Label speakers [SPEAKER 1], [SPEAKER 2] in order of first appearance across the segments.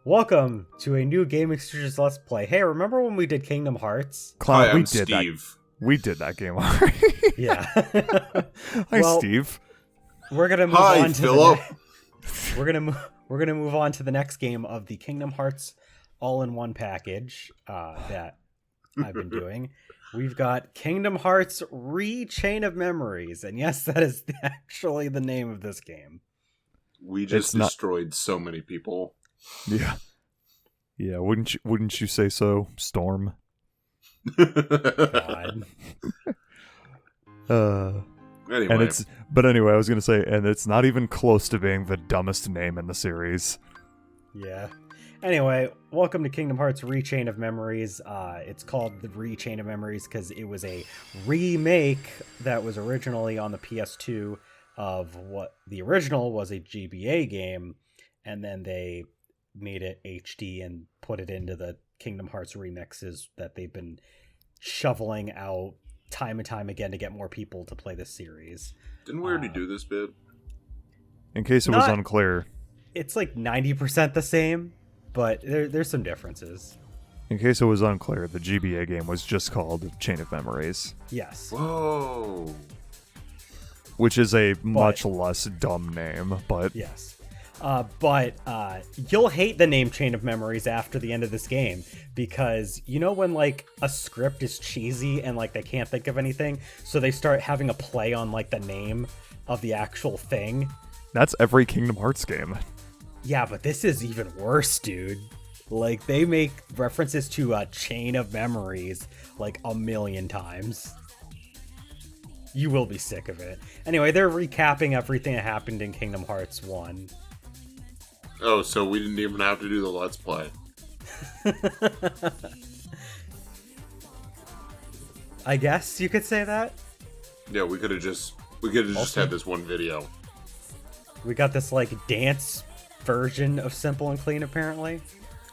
[SPEAKER 1] Welcome to a new Gaming Studios Let's Play. Hey, remember when we did Kingdom Hearts?
[SPEAKER 2] Cloud,
[SPEAKER 3] Hi, I'm Steve.
[SPEAKER 2] We did that game already.
[SPEAKER 1] Yeah.
[SPEAKER 2] Hi, Steve.
[SPEAKER 1] We're gonna move
[SPEAKER 3] Hi,
[SPEAKER 1] on to
[SPEAKER 3] Philip.
[SPEAKER 1] we're gonna move on to the next game of the Kingdom Hearts all-in-one package that I've been doing. We've got Kingdom Hearts Chain of Memories, and yes, that is actually the name of this game.
[SPEAKER 3] We just destroyed so many people.
[SPEAKER 2] Yeah. Yeah, wouldn't you say so, Storm?
[SPEAKER 1] God.
[SPEAKER 3] Anyway.
[SPEAKER 2] Anyway, I was gonna say, and it's not even close to being the dumbest name in the series.
[SPEAKER 1] Yeah. Anyway, welcome to Kingdom Hearts Chain of Memories. It's called the Chain of Memories because it was a remake that was originally on the PS2 of what the original was a GBA game, and then they made it HD and put it into the Kingdom Hearts remixes that they've been shoveling out time and time again to get more people to play this series.
[SPEAKER 3] Didn't we already do this bit?
[SPEAKER 2] In case it was unclear.
[SPEAKER 1] It's like 90% the same, but there's some differences.
[SPEAKER 2] In case it was unclear, the GBA game was just called Chain of Memories.
[SPEAKER 1] Yes.
[SPEAKER 3] Whoa.
[SPEAKER 2] Which is a much less dumb name, but...
[SPEAKER 1] Yes. But you'll hate the name Chain of Memories after the end of this game, because you know when like a script is cheesy and like they can't think of anything, so they start having a play on like the name of the actual thing?
[SPEAKER 2] That's every Kingdom Hearts game.
[SPEAKER 1] Yeah, but this is even worse, dude. Like, they make references to a Chain of Memories like a million times. You will be sick of it. Anyway, they're recapping everything that happened in Kingdom Hearts 1.
[SPEAKER 3] Oh, so we didn't even have to do the Let's Play.
[SPEAKER 1] I guess you could say that.
[SPEAKER 3] Yeah, we could have just had this one video.
[SPEAKER 1] We got this like dance version of Simple and Clean, apparently.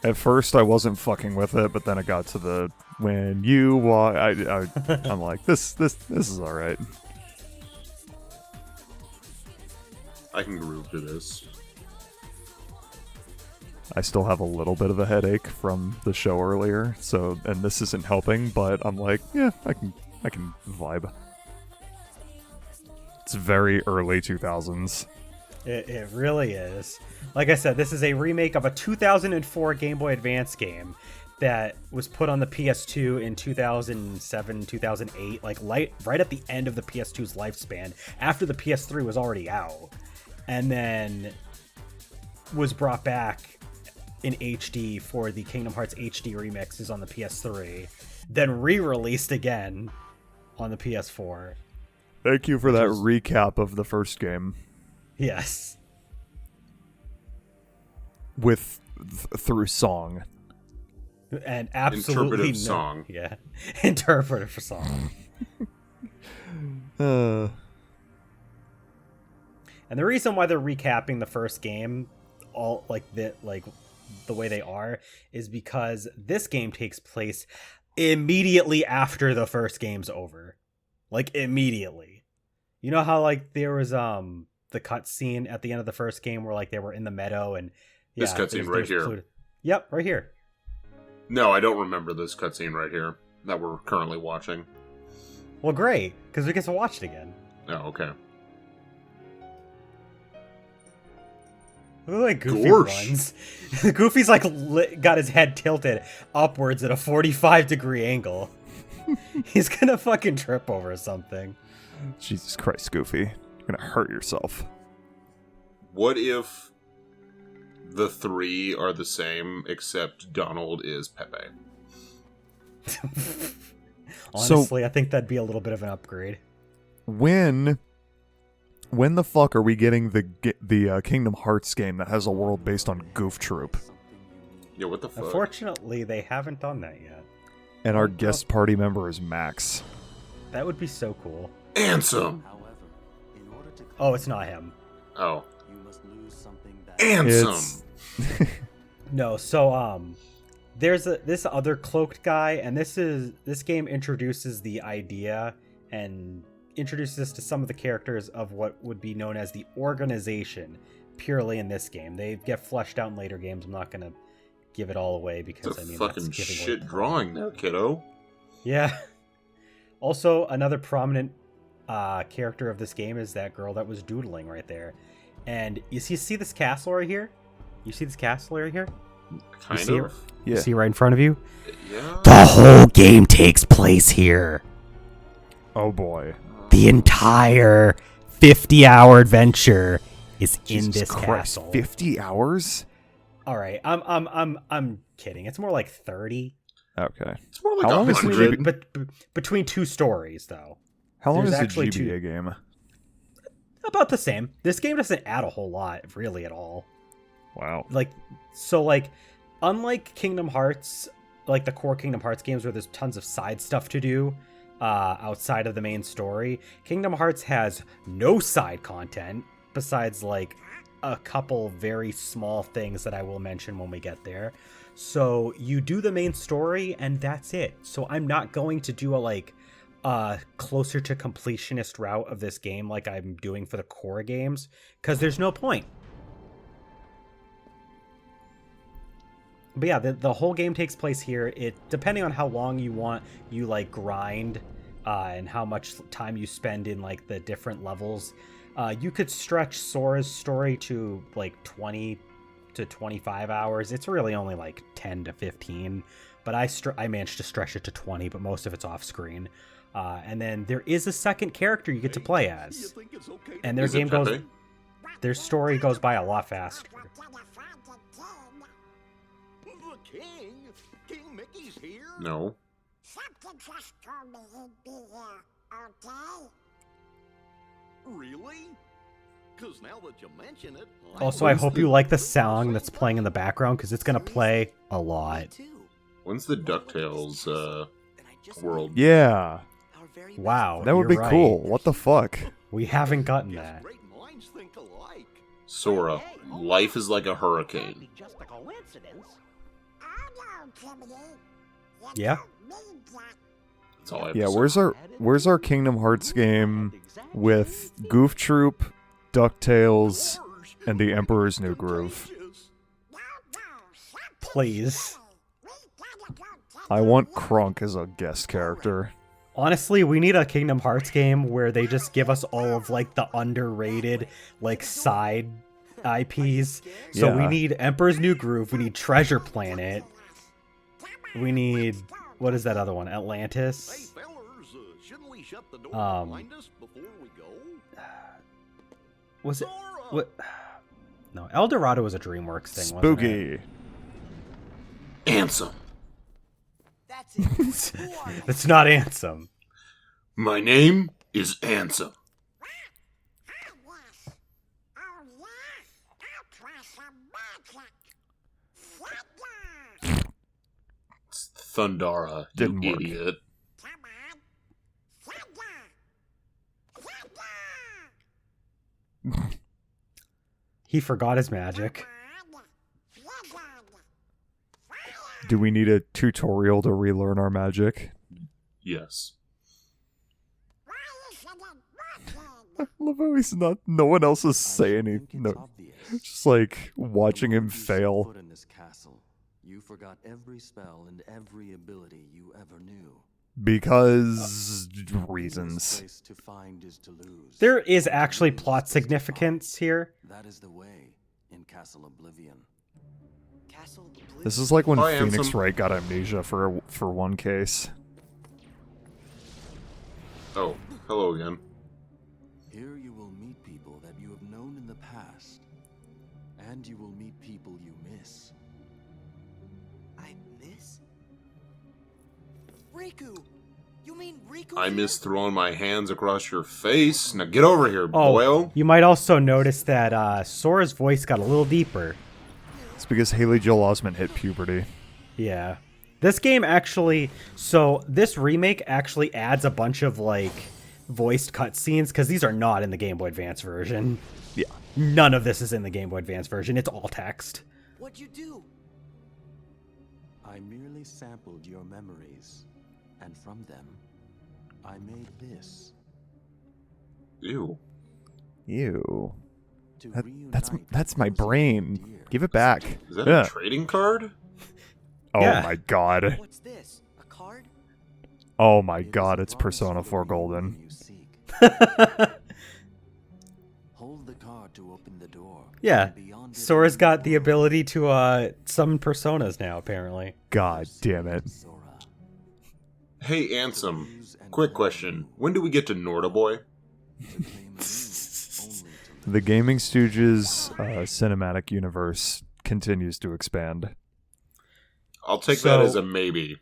[SPEAKER 2] At first, I wasn't fucking with it, but then it got to the when you walk. I'm like, this is all right.
[SPEAKER 3] I can groove to this.
[SPEAKER 2] I still have a little bit of a headache from the show earlier, and this isn't helping. But I'm like, yeah, I can vibe. It's very early 2000s.
[SPEAKER 1] It really is. Like I said, this is a remake of a 2004 Game Boy Advance game that was put on the PS2 in 2007, 2008, like right at the end of the PS2's lifespan, after the PS3 was already out, and then was brought back in HD for the Kingdom Hearts HD remixes on the PS3, then re-released again on the PS4.
[SPEAKER 2] Thank you for that recap of the first game.
[SPEAKER 1] Yes.
[SPEAKER 2] With through song.
[SPEAKER 1] And absolutely
[SPEAKER 3] interpretive song.
[SPEAKER 1] Yeah. Interpretive song.
[SPEAKER 2] And
[SPEAKER 1] the reason why they're recapping the first game all the way they are is because this game takes place immediately after the first game's over. Like immediately. You know how like there was the cutscene at the end of the first game where like they were in the meadow and
[SPEAKER 3] this cutscene right here.
[SPEAKER 1] Yep, right here.
[SPEAKER 3] No, I don't remember this cutscene right here that we're currently watching.
[SPEAKER 1] Well, great, because we get to watch it again.
[SPEAKER 3] Oh, okay.
[SPEAKER 1] Look like Goofy runs. Goofy's like got his head tilted upwards at a 45-degree angle. He's gonna fucking trip over something.
[SPEAKER 2] Jesus Christ, Goofy. You're gonna hurt yourself.
[SPEAKER 3] What if the three are the same, except Donald is Pepe?
[SPEAKER 1] Honestly, I think that'd be a little bit of an upgrade.
[SPEAKER 2] When the fuck are we getting the Kingdom Hearts game that has a world based on Goof Troop?
[SPEAKER 3] Yeah, what the fuck?
[SPEAKER 1] Unfortunately, they haven't done that yet.
[SPEAKER 2] And our guest party member is Max.
[SPEAKER 1] That would be so cool.
[SPEAKER 3] Ansem!
[SPEAKER 1] Oh, it's not him.
[SPEAKER 3] Oh. Ansem!
[SPEAKER 1] No, so there's this other cloaked guy, and this game introduces the idea and introduces us to some of the characters of what would be known as the organization purely in this game. They get fleshed out in later games. I'm not going to give it all away because
[SPEAKER 3] It's a
[SPEAKER 1] I mean
[SPEAKER 3] fucking
[SPEAKER 1] that's giving
[SPEAKER 3] shit
[SPEAKER 1] away.
[SPEAKER 3] drawing there, kiddo.
[SPEAKER 1] Yeah. Also, another prominent character of this game is that girl that was doodling right there. And you see this castle right here? You see this castle right here?
[SPEAKER 3] Kind
[SPEAKER 1] see
[SPEAKER 3] of.
[SPEAKER 1] You
[SPEAKER 2] Yeah.
[SPEAKER 1] see right in front of you?
[SPEAKER 3] Yeah.
[SPEAKER 1] The whole game takes place here.
[SPEAKER 2] Oh boy.
[SPEAKER 1] The entire 50-hour adventure is in
[SPEAKER 2] Jesus
[SPEAKER 1] this
[SPEAKER 2] Christ,
[SPEAKER 1] castle.
[SPEAKER 2] 50 hours?
[SPEAKER 1] All right, I'm kidding. It's more like 30.
[SPEAKER 2] Okay.
[SPEAKER 3] It's more like
[SPEAKER 2] How long is
[SPEAKER 3] 100.
[SPEAKER 1] But between two stories, though.
[SPEAKER 2] How long
[SPEAKER 1] There's
[SPEAKER 2] is the
[SPEAKER 1] actually
[SPEAKER 2] GBA game?
[SPEAKER 1] About the same. This game doesn't add a whole lot, really, at all.
[SPEAKER 2] Wow.
[SPEAKER 1] Like, unlike Kingdom Hearts, like the core Kingdom Hearts games where there's tons of side stuff to do outside of the main story, Kingdom Hearts has no side content besides, like, a couple very small things that I will mention when we get there. So you do the main story, and that's it. So I'm not going to do a closer to completionist route of this game like I'm doing for the core games, because there's no point. But yeah, the whole game takes place here. It depending on how long you want, you like grind, and how much time you spend in like the different levels. You could stretch Sora's story to like 20 to 25 hours. It's really only like 10 to 15, but I managed to stretch it to 20, but most of it's off screen. And then there is a second character you get to play as, and their game goes, their story goes by a lot faster.
[SPEAKER 4] King Mickey's here?
[SPEAKER 3] No.
[SPEAKER 4] Something just told me he'd be here, okay? Really? Because now that you mention it...
[SPEAKER 1] Also, I hope you like the song that's playing in the background, because it's going to play a lot.
[SPEAKER 3] When's the DuckTales world?
[SPEAKER 2] Yeah.
[SPEAKER 1] Wow,
[SPEAKER 2] That would
[SPEAKER 1] you're
[SPEAKER 2] be
[SPEAKER 1] right.
[SPEAKER 2] cool. What the fuck?
[SPEAKER 1] We haven't gotten that.
[SPEAKER 4] Great minds think alike.
[SPEAKER 3] Sora, life is like a hurricane.
[SPEAKER 4] Just a coincidence.
[SPEAKER 1] Yeah?
[SPEAKER 3] That's all I have
[SPEAKER 2] Yeah,
[SPEAKER 3] to say.
[SPEAKER 2] where's our Kingdom Hearts game with Goof Troop, DuckTales, and the Emperor's New Groove?
[SPEAKER 1] Please.
[SPEAKER 2] I want Krunk as a guest character.
[SPEAKER 1] Honestly, we need a Kingdom Hearts game where they just give us all of like the underrated like side IPs. So we
[SPEAKER 2] Yeah.
[SPEAKER 1] need Emperor's New Groove, we need Treasure Planet, we need, what is that other one? Atlantis?
[SPEAKER 4] Hey, fellers, shouldn't we shut the door
[SPEAKER 1] Um,
[SPEAKER 4] behind us before we go?
[SPEAKER 1] Was it
[SPEAKER 4] Sora!
[SPEAKER 1] what? No, El Dorado was a DreamWorks thing, wasn't it?
[SPEAKER 2] Spooky.
[SPEAKER 3] Ansem.
[SPEAKER 5] That's it. Who are you?
[SPEAKER 1] It's not Ansem.
[SPEAKER 3] My name is Ansem. It's Thundara, you
[SPEAKER 2] Didn't work.
[SPEAKER 3] idiot.
[SPEAKER 1] He forgot his magic.
[SPEAKER 2] Do we need a tutorial to relearn our magic?
[SPEAKER 3] Yes.
[SPEAKER 2] I love how he's not. No one else is saying anything. No, just like watching him fail.
[SPEAKER 5] In this castle, you forgot every spell and every ability you ever knew.
[SPEAKER 2] Because
[SPEAKER 5] This
[SPEAKER 2] reasons.
[SPEAKER 5] place to find is to lose.
[SPEAKER 1] There is actually plot significance here.
[SPEAKER 5] That is the way in Castle Oblivion. Castle Oblivion.
[SPEAKER 2] This is like when
[SPEAKER 3] Hi,
[SPEAKER 2] Phoenix
[SPEAKER 3] Ansem.
[SPEAKER 2] Wright got amnesia for one case.
[SPEAKER 3] Oh, hello again.
[SPEAKER 5] Here you will meet people that you have known in the past, and you will meet people you miss. I miss? Riku! You mean Riku?
[SPEAKER 3] I miss throwing my hands across your face. Now get over here,
[SPEAKER 1] Oh,
[SPEAKER 3] boyo.
[SPEAKER 1] you might also notice that Sora's voice got a little deeper.
[SPEAKER 2] It's because Haley Joel Osment hit puberty.
[SPEAKER 1] Yeah. This game actually, so this remake actually adds a bunch of like voiced cutscenes, because these are not in the Game Boy Advance version.
[SPEAKER 2] Yeah.
[SPEAKER 1] None of this is in the Game Boy Advance version. It's all text.
[SPEAKER 5] What'd you do? I merely sampled your memories, and from them, I made this.
[SPEAKER 3] Ew.
[SPEAKER 2] Ew.
[SPEAKER 5] To
[SPEAKER 2] That's
[SPEAKER 5] reunite
[SPEAKER 2] that's my
[SPEAKER 5] those who
[SPEAKER 2] brain.
[SPEAKER 5] dear.
[SPEAKER 2] Give it back.
[SPEAKER 3] Is that
[SPEAKER 2] Yeah.
[SPEAKER 3] a trading card?
[SPEAKER 2] Oh
[SPEAKER 1] Yeah.
[SPEAKER 2] my god.
[SPEAKER 6] What's this? A card?
[SPEAKER 2] Oh my
[SPEAKER 5] It is
[SPEAKER 2] god,
[SPEAKER 5] a
[SPEAKER 2] it's
[SPEAKER 5] promise
[SPEAKER 2] Persona
[SPEAKER 5] for
[SPEAKER 2] 4
[SPEAKER 5] the
[SPEAKER 2] Golden.
[SPEAKER 5] reward you seek. Hold the card to open the door.
[SPEAKER 1] Yeah.
[SPEAKER 5] and beyond it
[SPEAKER 1] Sora's
[SPEAKER 5] lies
[SPEAKER 1] got the
[SPEAKER 5] world.
[SPEAKER 1] ability to summon personas now, apparently.
[SPEAKER 2] God damn it.
[SPEAKER 5] Sora.
[SPEAKER 3] Hey, Ansem, quick question. When do we get to Norda Boy?
[SPEAKER 5] To claim you, only to
[SPEAKER 2] The Gaming Stooges cinematic universe continues to expand.
[SPEAKER 3] I'll take
[SPEAKER 1] So-
[SPEAKER 3] that as a maybe.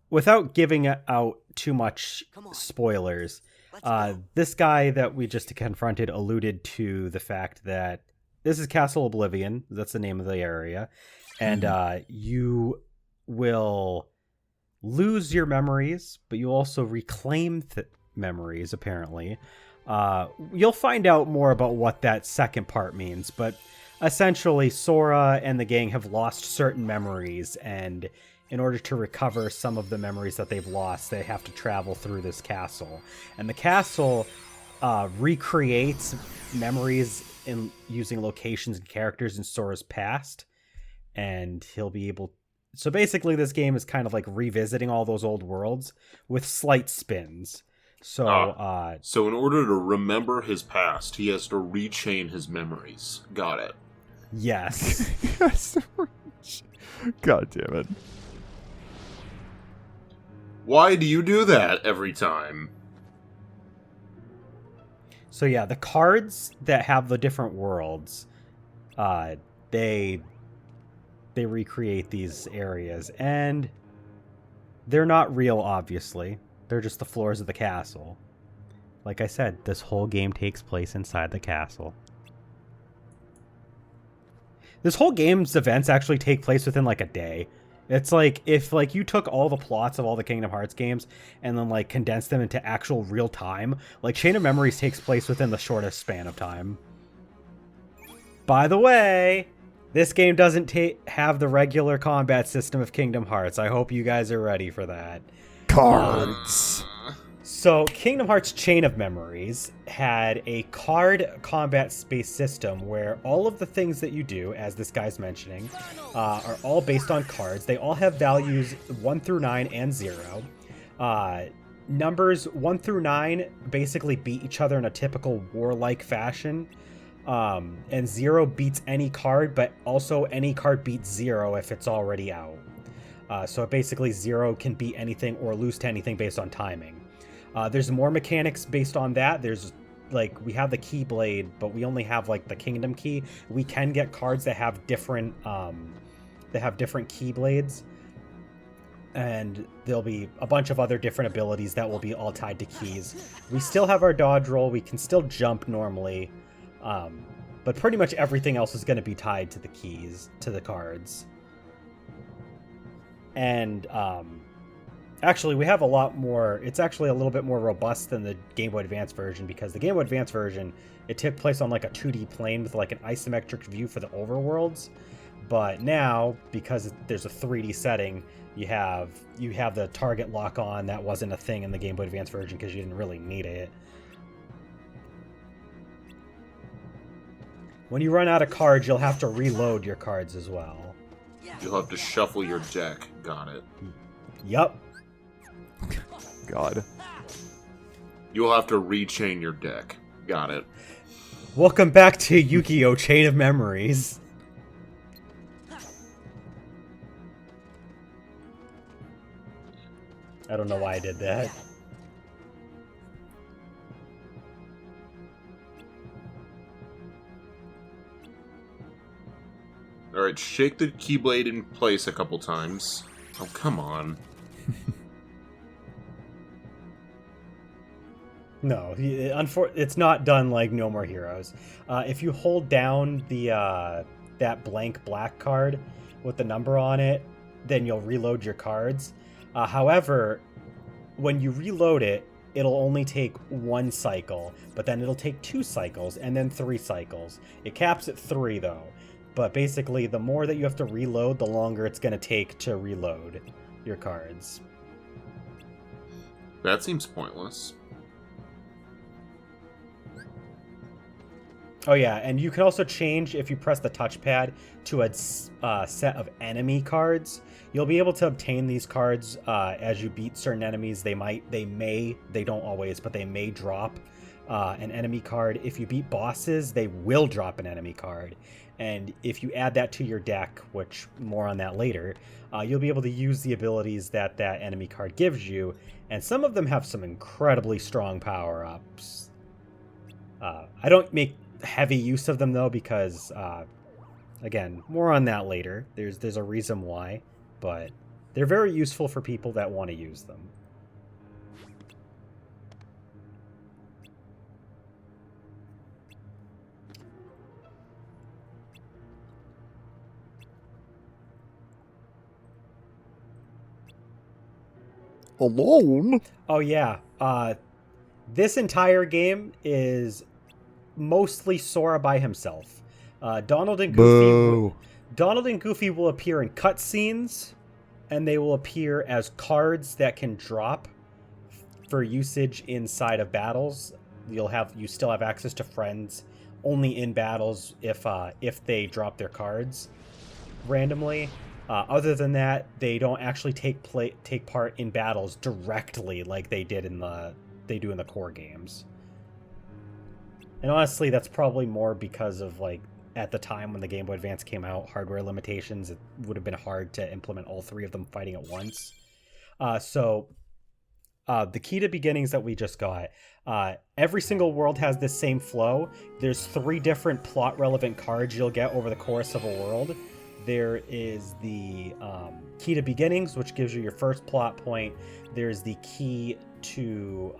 [SPEAKER 1] Without giving out too much
[SPEAKER 6] Come on.
[SPEAKER 1] spoilers,
[SPEAKER 6] Let's go.
[SPEAKER 1] this guy that we just confronted alluded to the fact that this is Castle Oblivion. That's the name of the area. And you will lose your memories, but you also reclaim memories, apparently. You'll find out more about what that second part means, but essentially Sora and the gang have lost certain memories, and in order to recover some of the memories that they've lost, they have to travel through this castle. And the castle recreates memories in using locations and characters in Sora's past, and he'll be able. So basically, this game is kind of like revisiting all those old worlds with slight spins. So,
[SPEAKER 3] So in order to remember his past, he has to rechain his memories. Got it.
[SPEAKER 1] yes.
[SPEAKER 2] Yes. God damn it.
[SPEAKER 3] Why do you do that every time?
[SPEAKER 1] So yeah, the cards that have the different worlds, they recreate these areas, and they're not real, obviously. They're just the floors of the castle. Like I said, this whole game takes place inside the castle. This whole game's events actually take place within like a day. It's like if like you took all the plots of all the Kingdom Hearts games and then like condensed them into actual real time, like Chain of Memories takes place within the shortest span of time. By the way, this game doesn't have the regular combat system of Kingdom Hearts. I hope you guys are ready for that.
[SPEAKER 2] Cards.
[SPEAKER 1] So, Kingdom Hearts Chain of Memories had a card combat space system where all of the things that you do, as this guy's mentioning, are all based on cards. They all have values 1 through 9 and 0. Numbers 1 through 9 basically beat each other in a typical warlike fashion. And 0 beats any card, but also any card beats 0 if it's already out. So basically 0 can beat anything or lose to anything based on timing. There's more mechanics based on that. There's like, we have the Keyblade, but we only have like the Kingdom Key. We can get cards that have different Keyblades. And there'll be a bunch of other different abilities that will be all tied to keys. We still have our dodge roll. We can still jump normally. But pretty much everything else is going to be tied to the keys, to the cards. And actually, we have a lot more. It's actually a little bit more robust than the Game Boy Advance version, because the Game Boy Advance version, it took place on like a 2D plane with like an isometric view for the overworlds. But now, because there's a 3D setting, you have the target lock on. That wasn't a thing in the Game Boy Advance version because you didn't really need it. When you run out of cards, you'll have to reload your cards as well.
[SPEAKER 3] You'll have to shuffle your deck. Got it.
[SPEAKER 1] Yup.
[SPEAKER 2] God.
[SPEAKER 3] You'll have to rechain your deck. Got it.
[SPEAKER 1] Welcome back to Yu-Gi-Oh! Chain of Memories. I don't know why I did that.
[SPEAKER 3] Alright, shake the Keyblade in place a couple times. Oh, come on.
[SPEAKER 1] No, it's not done like No More Heroes. If you hold down the that blank black card with the number on it, then you'll reload your cards. However, when you reload it, it'll only take 1 cycle, but then it'll take 2 cycles, and then 3 cycles. It caps at 3, though. But basically, the more that you have to reload, the longer it's going to take to reload your cards.
[SPEAKER 3] That seems pointless.
[SPEAKER 1] Oh yeah, and you can also change if you press the touchpad to a set of enemy cards. You'll be able to obtain these cards as you beat certain enemies. They don't always, but they may drop an enemy card. If you beat bosses, they will drop an enemy card. And if you add that to your deck, which more on that later, you'll be able to use the abilities that that enemy card gives you. And some of them have some incredibly strong power-ups. I don't make heavy use of them though because again, more on that later. There's a reason why, but they're very useful for people that want to use them.
[SPEAKER 2] Alone?
[SPEAKER 1] Oh yeah, this entire game is mostly Sora by himself. Donald and Goofy. Donald and Goofy will appear in cutscenes, and they will appear as cards that can drop for usage inside of battles. You still have access to friends only in battles if they drop their cards randomly. Other than that, they don't actually take part in battles directly like they do in the core games. And honestly, that's probably more because of like at the time when the Game Boy Advance came out, hardware limitations. It would have been hard to implement all three of them fighting at once. So the key to beginnings that we just got. Every single world has this same flow. There's 3 different plot relevant cards you'll get over the course of a world. There is the key to beginnings, which gives you your first plot point. There's the key to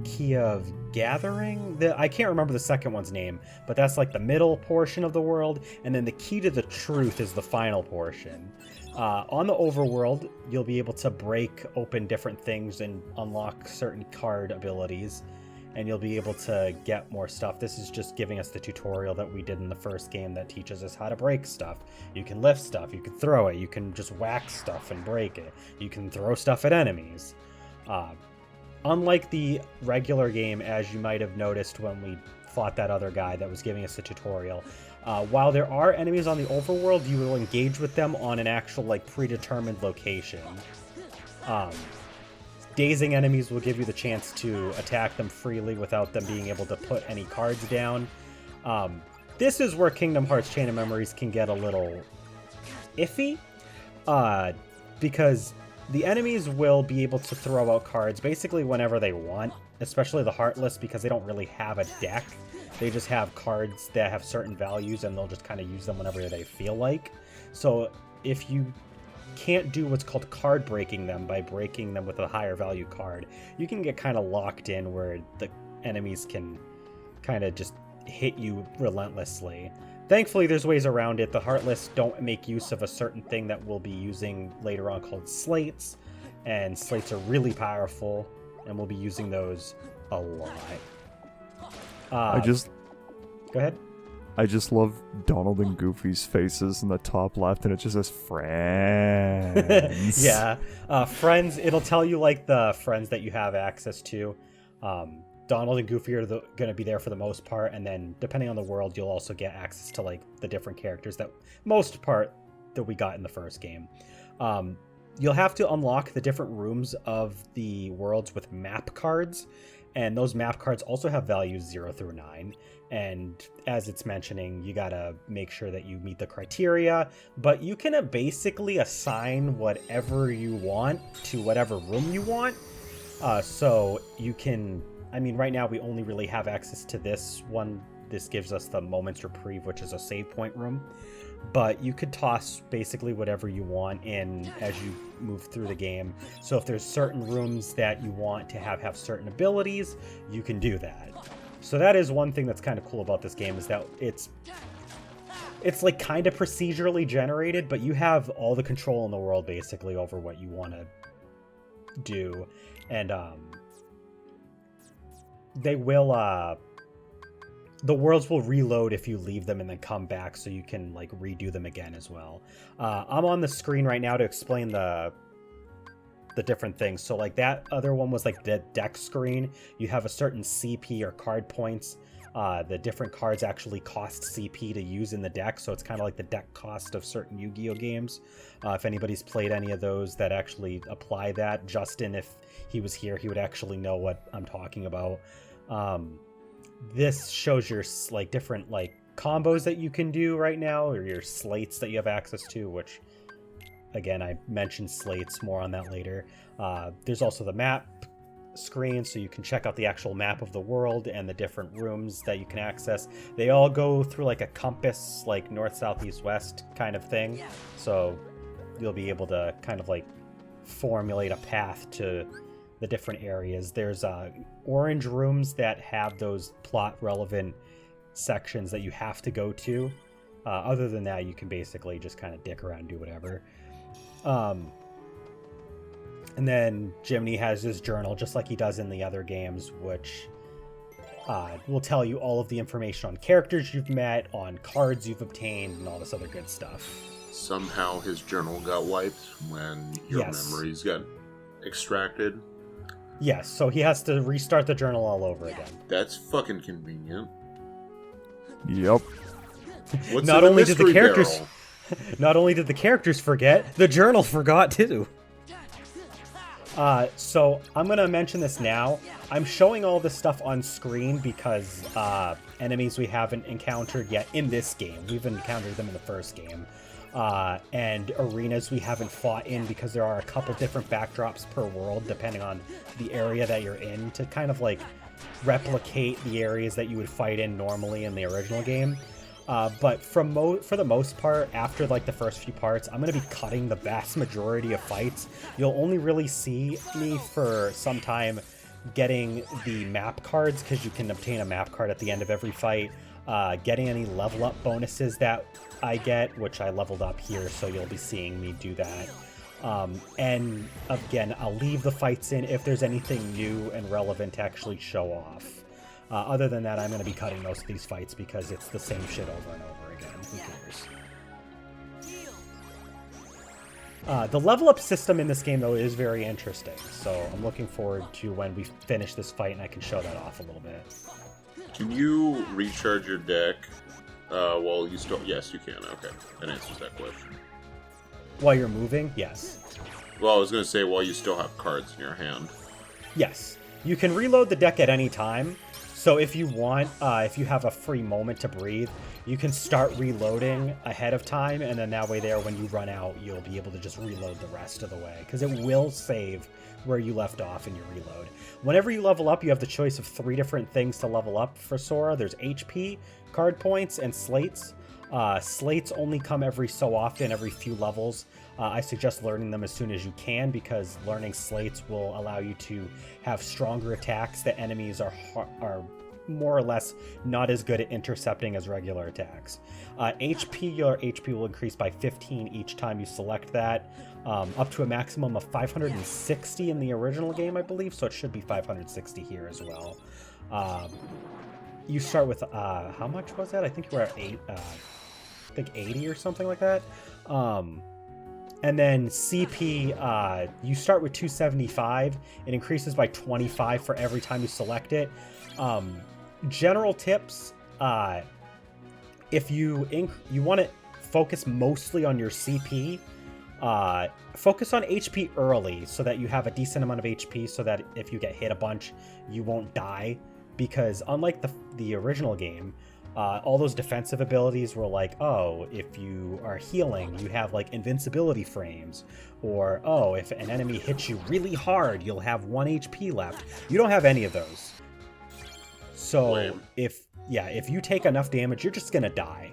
[SPEAKER 1] key of gathering. I can't remember the second one's name, but that's like the middle portion of the world. And then the key to the truth is the final portion. On the overworld, you'll be able to break open different things and unlock certain card abilities. And you'll be able to get more stuff. This is just giving us the tutorial that we did in the first game that teaches us how to break stuff. You can lift stuff, you can throw it, you can just whack stuff and break it. You can throw stuff at enemies. Unlike the regular game, as you might have noticed when we fought that other guy that was giving us the tutorial, while there are enemies on the overworld, you will engage with them on an actual like predetermined location. Dazing enemies will give you the chance to attack them freely without them being able to put any cards down. This is where Kingdom Hearts Chain of Memories can get a little iffy, because the enemies will be able to throw out cards basically whenever they want, especially the Heartless, because they don't really have a deck. They just have cards that have certain values, and they'll just kind of use them whenever they feel like. So if you can't do what's called card breaking them by breaking them with a higher value card, you can get kind of locked in where the enemies can kind of just hit you relentlessly. Thankfully, there's ways around it. The Heartless don't make use of a certain thing that we'll be using later on called slates, and slates are really powerful, and we'll be using those a lot. Go ahead.
[SPEAKER 2] I just love Donald and Goofy's faces in the top left, and it just says friends.
[SPEAKER 1] Yeah. Friends, it'll tell you like the friends that you have access to. Donald and Goofy are going to be there for the most part, and then depending on the world, you'll also get access to like the different characters that we got in the first game. You'll have to unlock the different rooms of the worlds with map cards, and those map cards also have values 0 through 9. And as it's mentioning, you gotta make sure that you meet the criteria, but you can basically assign whatever you want to whatever room you want. So you can, right now we only really have access to this one. This gives us the Moment's Reprieve, which is a save point room. But you could toss basically whatever you want in as you move through the game. So if there's certain rooms that you want to have certain abilities, you can do that. So that is one thing that's kind of cool about this game, is that it's like kind of procedurally generated, but you have all the control in the world basically over what you want to do. And they will the worlds will reload if you leave them and then come back, so you can like redo them again as well. I'm on the screen right now to explain the the different things. So like that other one was like the deck screen. You have a certain CP or card points. The different cards actually cost CP to use in the deck, so it's kind of like the deck cost of certain Yu-Gi-Oh games. If anybody's played any of those that actually apply that, Justin, if he was here, he would actually know what I'm talking about. This shows your like different like combos that you can do right now, or your slates that you have access to, which again, I mentioned slates, more on that later. There's also the map screen, so you can check out the actual map of the world and the different rooms that you can access. They all go through like a compass, like north, south, east, west kind of thing. So you'll be able to kind of like formulate a path to the different areas. There's orange rooms that have those plot relevant sections that you have to go to. Other than that, you can basically just kind of dick around and do whatever. And then Jiminy has his journal, just like he does in the other games, which will tell you all of the information on characters you've met, on cards you've obtained, and all this other good stuff.
[SPEAKER 3] Somehow his journal got wiped when your memories got extracted.
[SPEAKER 1] Yes, so he has to restart the journal all over again.
[SPEAKER 3] That's fucking convenient.
[SPEAKER 2] Yep.
[SPEAKER 3] What's
[SPEAKER 1] Not
[SPEAKER 3] in
[SPEAKER 1] only
[SPEAKER 3] the
[SPEAKER 1] did the
[SPEAKER 3] mystery
[SPEAKER 1] characters,
[SPEAKER 3] barrel?
[SPEAKER 1] not only did the characters forget, the journal forgot too. So I'm gonna mention this now. I'm showing all this stuff on screen because enemies we haven't encountered yet in this game. We've encountered them in the first game. And arenas we haven't fought in because there are a couple different backdrops per world depending on the area that you're in, to kind of like replicate the areas that you would fight in normally in the original game. But for the most part, after like the first few parts, I'm going to be cutting the vast majority of fights. You'll only really see me for some time getting the map cards, because you can obtain a map card at the end of every fight. Getting any level up bonuses that I get, which I leveled up here, so you'll be seeing me do that. And again, I'll leave the fights in if there's anything new and relevant to actually show off. Other than that, I'm going to be cutting most of these fights because it's the same shit over and over again. Who cares? The level up system in this game, though, is very interesting. So I'm looking forward to when we finish this fight and I can show that off a little bit.
[SPEAKER 3] Can you recharge your deck while you still... Yes, you can. Okay. That answers that question.
[SPEAKER 1] While you're moving? Yes.
[SPEAKER 3] Well, I was going to say while you still have cards in your hand.
[SPEAKER 1] Yes. You can reload the deck at any time. So if you want, if you have a free moment to breathe, you can start reloading ahead of time, and then that way there, when you run out, you'll be able to just reload the rest of the way, because it will save where you left off in your reload. Whenever you level up, you have the choice of 3 different things to level up for Sora. There's HP, card points, and slates. Slates only come every so often, every few levels. I suggest learning them as soon as you can, because learning slates will allow you to have stronger attacks that enemies are more or less not as good at intercepting as regular attacks. Your HP will increase by 15 each time you select that, up to a maximum of 560 in the original game, I believe, so it should be 560 here as well. You start with, how much was that? I think you were at 80 or something like that. And then CP, you start with 275. It increases by 25 for every time you select it. General tips, if you want to focus mostly on your CP, focus on HP early so that you have a decent amount of HP, so that if you get hit a bunch, you won't die. Because unlike the original game, all those defensive abilities were like, oh, if you are healing, you have like invincibility frames, or oh, if an enemy hits you really hard, you'll have 1 HP left. You don't have any of those. So
[SPEAKER 3] Lame.
[SPEAKER 1] if you take enough damage, you're just gonna die.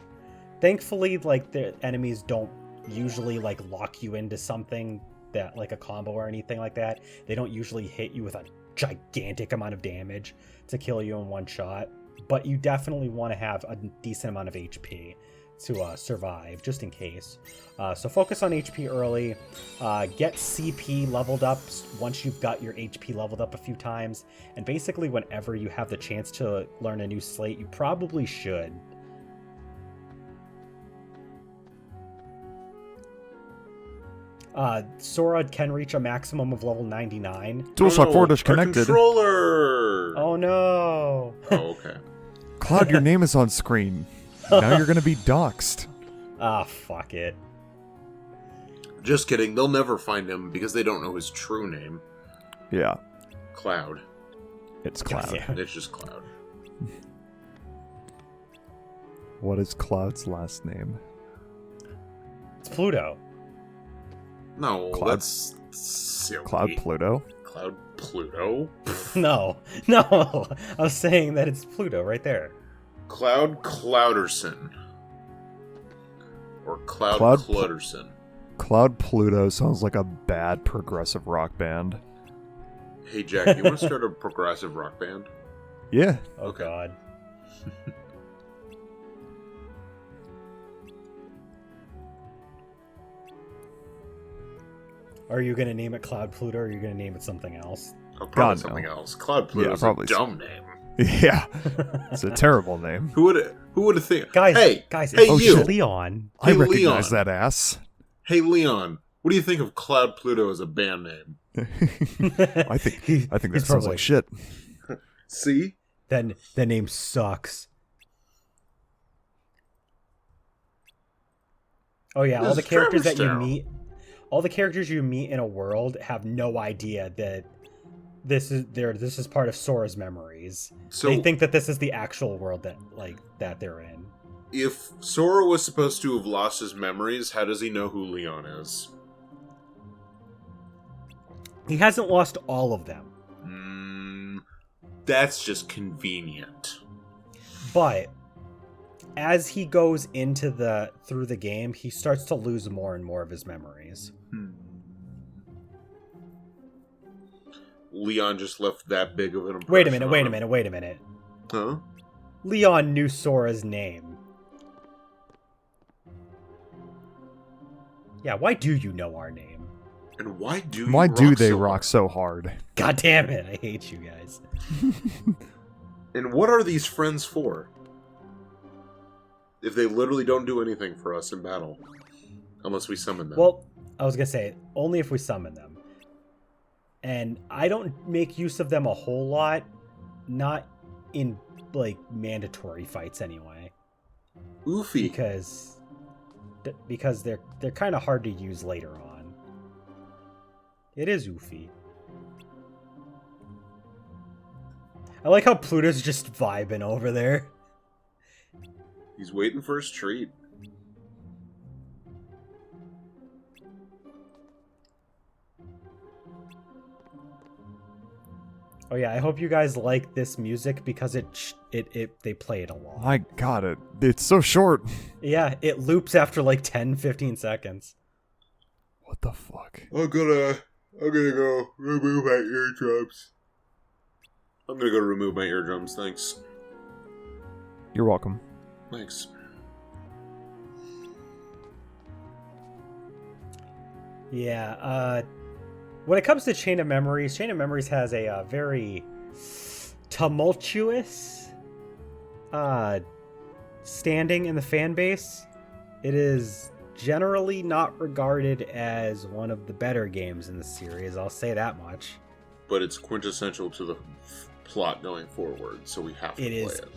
[SPEAKER 1] Thankfully, like, the enemies don't usually like lock you into something that like a combo or anything like that. They don't usually hit you with a gigantic amount of damage to kill you in one shot. But you definitely want to have a decent amount of HP to survive, just in case. So focus on HP early. Get CP leveled up once you've got your HP leveled up a few times. And basically, whenever you have the chance to learn a new slate, you probably should. Sora can reach a maximum of level 99.
[SPEAKER 2] DualShock 4
[SPEAKER 3] our
[SPEAKER 2] disconnected.
[SPEAKER 3] controller!
[SPEAKER 1] Oh no!
[SPEAKER 3] Oh, okay.
[SPEAKER 2] Cloud, your name is on screen. Now you're gonna be doxxed.
[SPEAKER 1] Ah, fuck it.
[SPEAKER 3] Just kidding. They'll never find him because they don't know his true name.
[SPEAKER 2] Yeah,
[SPEAKER 3] Cloud.
[SPEAKER 2] it's Cloud.
[SPEAKER 1] Yeah.
[SPEAKER 3] It's just Cloud.
[SPEAKER 2] What is Cloud's last name?
[SPEAKER 1] It's Pluto.
[SPEAKER 3] No,
[SPEAKER 2] Cloud.
[SPEAKER 3] that's silly.
[SPEAKER 2] Cloud Pluto?
[SPEAKER 3] Cloud Pluto?
[SPEAKER 1] No. I was saying that it's Pluto right there.
[SPEAKER 3] Cloud Clouderson. Or Cloud
[SPEAKER 2] Cloud
[SPEAKER 3] Clutterson.
[SPEAKER 2] Cloud Pluto sounds like a bad progressive rock band.
[SPEAKER 3] Hey, Jack, you want to start a progressive rock band?
[SPEAKER 2] Yeah.
[SPEAKER 1] Oh
[SPEAKER 3] Okay.
[SPEAKER 1] god. Are you gonna name it Cloud Pluto or are you gonna name it something else?
[SPEAKER 3] Oh, probably
[SPEAKER 2] God,
[SPEAKER 3] something
[SPEAKER 2] no.
[SPEAKER 3] else. Cloud Pluto
[SPEAKER 2] Yeah,
[SPEAKER 3] is
[SPEAKER 2] probably
[SPEAKER 3] a dumb name.
[SPEAKER 2] Yeah. It's a terrible name.
[SPEAKER 3] Who would have think?
[SPEAKER 1] Guys,
[SPEAKER 3] hey,
[SPEAKER 1] guys,
[SPEAKER 3] hey,
[SPEAKER 1] it's
[SPEAKER 3] you.
[SPEAKER 1] Leon.
[SPEAKER 2] I
[SPEAKER 3] Hey,
[SPEAKER 2] recognize
[SPEAKER 3] Leon.
[SPEAKER 2] that ass.
[SPEAKER 3] Hey, Leon. What do you think of Cloud Pluto as a band name?
[SPEAKER 2] I think
[SPEAKER 1] He's
[SPEAKER 2] that sounds
[SPEAKER 1] probably-
[SPEAKER 2] like shit.
[SPEAKER 3] See?
[SPEAKER 1] Then the name sucks. Oh yeah, all
[SPEAKER 3] This
[SPEAKER 1] the
[SPEAKER 3] is
[SPEAKER 1] characters that you
[SPEAKER 3] Traverse Town.
[SPEAKER 1] meet, all the characters you meet in a world have no idea that this is part of Sora's memories.
[SPEAKER 3] So
[SPEAKER 1] They think that this is the actual world that they're in.
[SPEAKER 3] if Sora was supposed to have lost his memories, how does he know who Leon is?
[SPEAKER 1] He hasn't lost all of them,
[SPEAKER 3] That's just convenient.
[SPEAKER 1] but as he goes through the game, he starts to lose more and more of his memories.
[SPEAKER 3] Leon just left that big of an impression.
[SPEAKER 1] Wait a minute,
[SPEAKER 3] on
[SPEAKER 1] wait a
[SPEAKER 3] him.
[SPEAKER 1] minute, wait a minute.
[SPEAKER 3] Huh?
[SPEAKER 1] Leon knew Sora's name. Yeah, why do you know our name?
[SPEAKER 3] And why do
[SPEAKER 2] They
[SPEAKER 3] so
[SPEAKER 2] rock so hard?
[SPEAKER 1] God damn it, I hate you guys.
[SPEAKER 3] And what are these friends for? If they literally don't do anything for us in battle. Unless we summon them.
[SPEAKER 1] Well, I was gonna say, only if we summon them. And I don't make use of them a whole lot, not in, mandatory fights anyway.
[SPEAKER 3] Oofy.
[SPEAKER 1] Because they're kind of hard to use later on. It is oofy. I like how Pluto's just vibing over there.
[SPEAKER 3] He's waiting for his treat.
[SPEAKER 1] Oh yeah, I hope you guys like this music because they play it a lot.
[SPEAKER 2] My God, it's so short.
[SPEAKER 1] Yeah, it loops after 10-15 seconds.
[SPEAKER 2] What the fuck?
[SPEAKER 3] I'm gonna go remove my eardrums. I'm gonna go remove my eardrums, thanks.
[SPEAKER 2] You're welcome.
[SPEAKER 3] Thanks.
[SPEAKER 1] Yeah, when it comes to Chain of Memories has a very tumultuous standing in the fan base. It is generally not regarded as one of the better games in the series, I'll say that much.
[SPEAKER 3] But it's quintessential to the plot going forward, so we have to play
[SPEAKER 1] It is
[SPEAKER 3] it.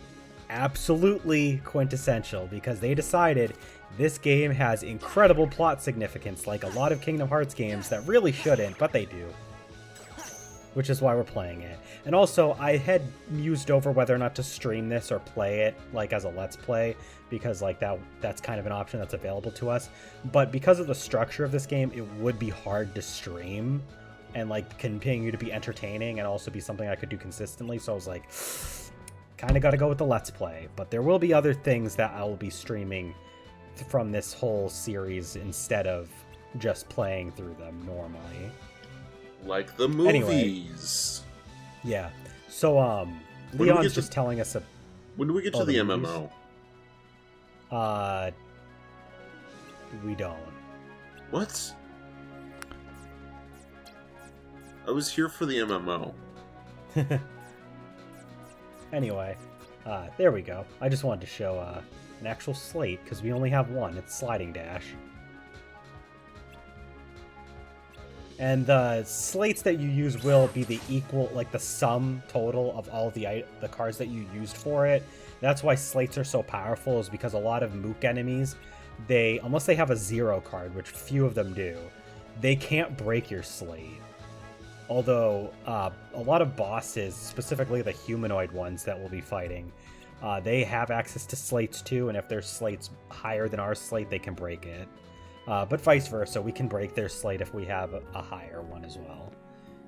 [SPEAKER 1] absolutely quintessential because they decided this game has incredible plot significance, like a lot of Kingdom Hearts games that really shouldn't, but they do. Which is why we're playing it. And also, I had mused over whether or not to stream this or play it, as a Let's Play, because, that's kind of an option that's available to us. But because of the structure of this game, it would be hard to stream and, continue to be entertaining and also be something I could do consistently. So I was like, kind of got to go with the Let's Play. But there will be other things that I will be streaming from this whole series instead of just playing through them normally.
[SPEAKER 3] Like the
[SPEAKER 1] Anyway.
[SPEAKER 3] movies.
[SPEAKER 1] Yeah. So,
[SPEAKER 3] When do we
[SPEAKER 1] Leon's
[SPEAKER 3] get to-
[SPEAKER 1] just telling us
[SPEAKER 3] When do we get to
[SPEAKER 1] Oh,
[SPEAKER 3] the
[SPEAKER 1] the
[SPEAKER 3] MMO?
[SPEAKER 1] we don't.
[SPEAKER 3] What? I was here for the MMO.
[SPEAKER 1] Anyway, there we go. I just wanted to show an actual slate because we only have one. It's Sliding Dash. And the slates that you use will be the equal, like the sum total of all the cards that you used for it. That's why slates are so powerful, is because a lot of Mook enemies, unless they have a 0 card, which few of them do, they can't break your slate. Although a lot of bosses, specifically the humanoid ones that we'll be fighting, they have access to slates too, and if their slate's higher than our slate, they can break it. But vice versa, we can break their slate if we have a higher one as well.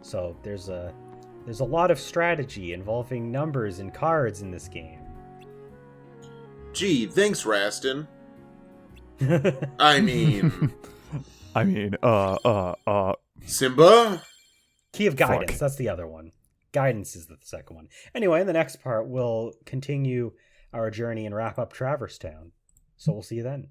[SPEAKER 1] So there's a lot of strategy involving numbers and cards in this game.
[SPEAKER 3] Gee, thanks, Rastin. I mean... Simba?
[SPEAKER 1] Key of Guidance, that's the other one. Guidance is the second one. Anyway, in the next part, we'll continue our journey and wrap up Traverse Town. So we'll see you then.